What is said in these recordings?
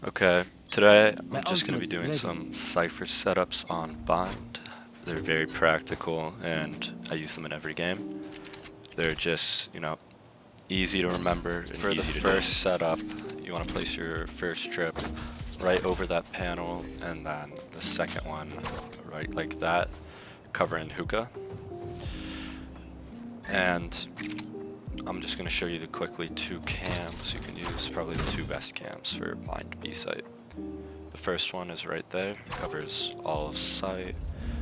Okay, today I'm just going to be doing some Cypher setups on Bind. They're very practical and I use them in every game. They're just, easy to remember and For the easy to do. first setup, you want to place your first strip right over that panel, and then the second one right like that, covering hookah. And I'm just going to show you quickly two cams you can use, probably the two best cams for Bind B site. The first one is right there, covers all of site.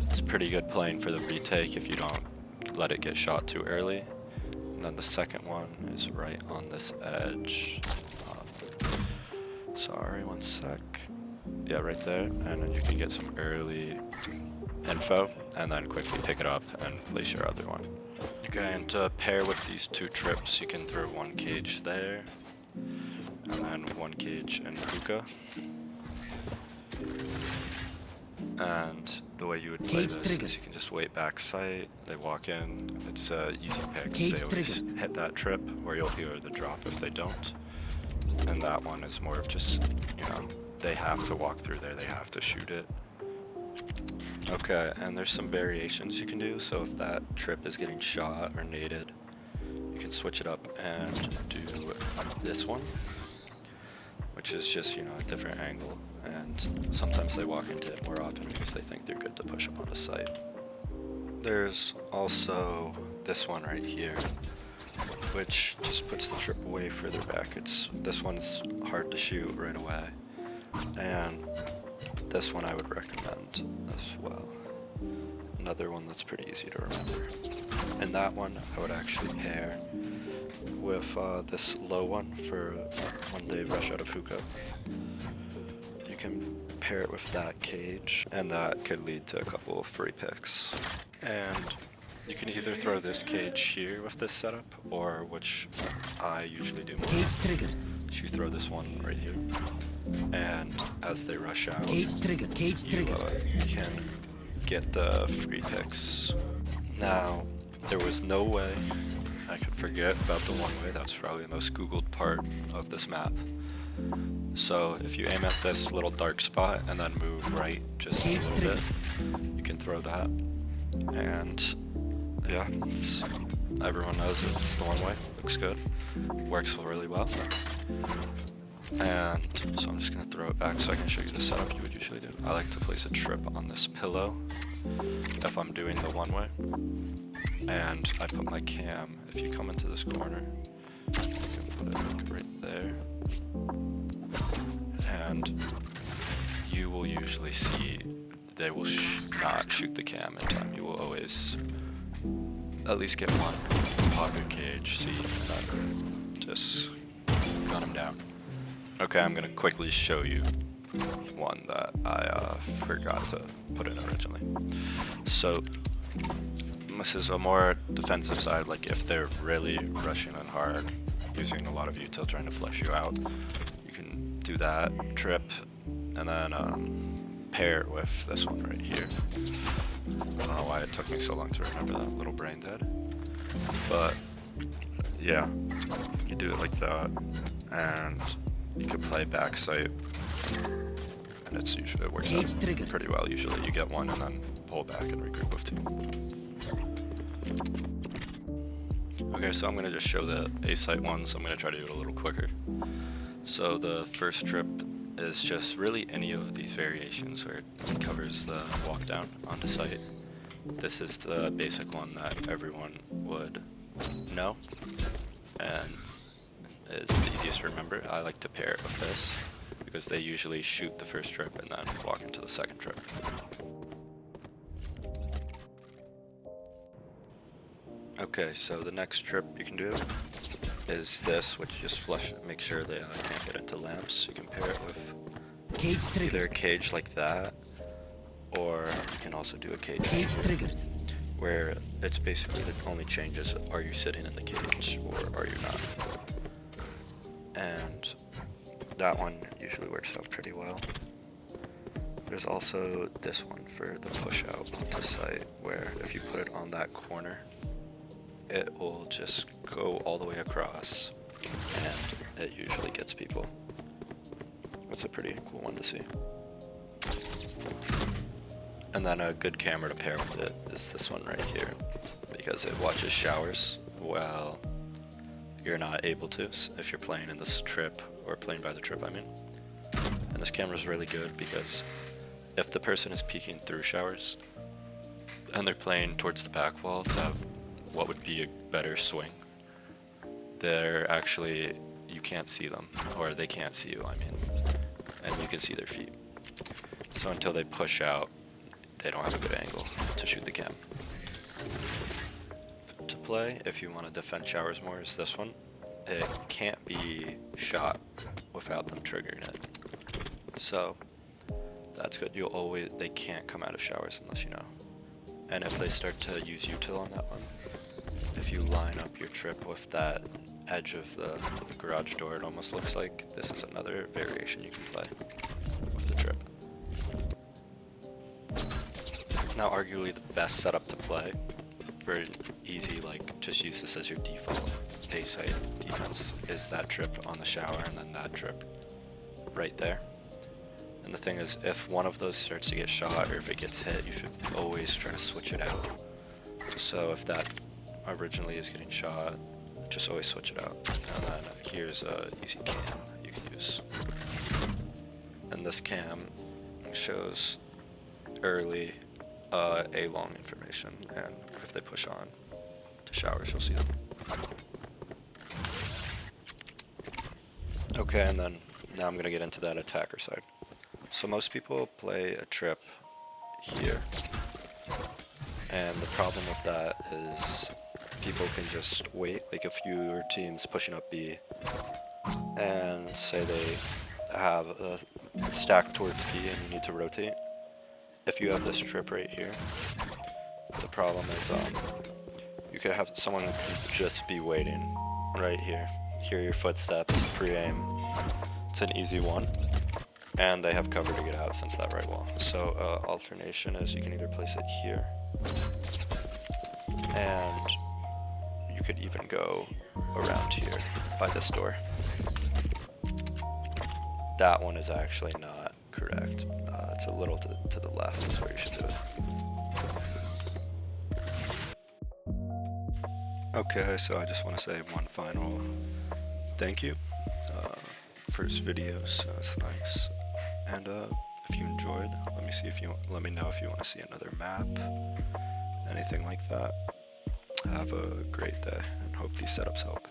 It's pretty good playing for the retake if you don't let it get shot too early. And then the second one is right on this edge. Sorry, one sec. Yeah, right there. And then you can get some early info and then quickly pick it up and place your other one. Okay, and to pair with these two trips, you can throw one cage there and then one cage in hookah. And the way you would play this is you can just wait back sight, they walk in, it's easy picks, they always hit that trip, or you'll hear the drop if they don't. And that one is more of just, they have to walk through there, they have to shoot it. Okay, and there's some variations you can do, so if that trip is getting shot or naded, you can switch it up and do this one, which is just, a different angle. And sometimes they walk into it more often because they think they're good to push up on a site. There's also this one right here, which just puts the trip way further back. This one's hard to shoot right away, and this one I would recommend as well. Another one that's pretty easy to remember. And that one I would actually pair with this low one for when they rush out of hookah. You can pair it with that cage, and that could lead to a couple of free picks. And you can either throw this cage here with this setup, or which I usually do more, you throw this one right here. And as they rush out, you can get the free picks. Now, there was no way I could forget about the one way. That's probably the most Googled part of this map. So if you aim at this little dark spot and then move right just a little bit, you can throw that. And yeah, everyone knows it's the one way. Looks good. Works really well. And so I'm just going to throw it back so I can show you the setup you would usually do. I like to place a trip on this pillow if I'm doing the one way. And I put my cam, if you come into this corner, you can put it like right there. And you will usually see they will not shoot the cam in time. You will always at least get one pocket cage, see, and then just gun them down. Okay, I'm gonna quickly show you one that I forgot to put in originally. So this is a more defensive side, like if they're really rushing in hard, using a lot of util trying to flush you out, you can do that trip and then pair it with this one right here. I don't know why it took me so long to remember that, little brain dead. But yeah, you do it like that, and you can play backside, and it works out pretty well. Usually you get one and then pull back and regroup with two. Okay, so I'm going to just show the A-site ones. I'm going to try to do it a little quicker. So the first trip is just really any of these variations where it covers the walk down onto site. This is the basic one that everyone would know and is the easiest to remember. I like to pair it with this because they usually shoot the first trip and then walk into the second trip. Okay, so the next trip you can do is this, which just make sure they can't get into lamps. You can pair it with either a cage like that, or you can also do a cage where it's basically the only changes are you sitting in the cage or are you not. And that one usually works out pretty well. There's also this one for the push out onto site, where if you put it on that corner, it will just go all the way across, and it usually gets people. It's a pretty cool one to see. And then a good camera to pair with it is this one right here, because it watches showers while you're not able to, if you're playing in this trip, or playing by the trip, I mean. And this camera is really good because if the person is peeking through showers and they're playing towards the back wall to have what would be a better swing, they're actually, you can't see them, or they can't see you, I mean, and you can see their feet. So until they push out, they don't have a good angle to shoot the cam. To play, if you want to defend showers more, is this one. It can't be shot without them triggering it. So that's good. They can't come out of showers unless you know. And if they start to use util on that one, if you line up your trip with that edge of the garage door, it almost looks like, this is another variation you can play with the trip. Now arguably the best setup to play for an easy, like, just use this as your default base height defense, is that trip on the shower and then that trip right there. And the thing is, if one of those starts to get shot or if it gets hit, you should always try to switch it out. So if that originally is getting shot, just always switch it out. And then here's a easy cam you can use. And this cam shows early A-long information, and if they push on to showers, you'll see them. Okay, and then now I'm going to get into that attacker side. So most people play a trip here, and the problem with that is people can just wait. Like if your team's pushing up B, and say they have a stack towards B and you need to rotate, if you have this trip right here, the problem is you could have someone who can just be waiting right here. Hear your footsteps, pre-aim. It's an easy one. And they have cover to get out since that right wall. So alternation is you can either place it here, and you could even go around here by this door. That one is actually not correct. It's a little to the left is where you should do it. Okay, so I just want to say one final thank you. First video, so it's nice. And if you enjoyed, let me know if you want to see another map, anything like that. Have a great day, and hope these setups help.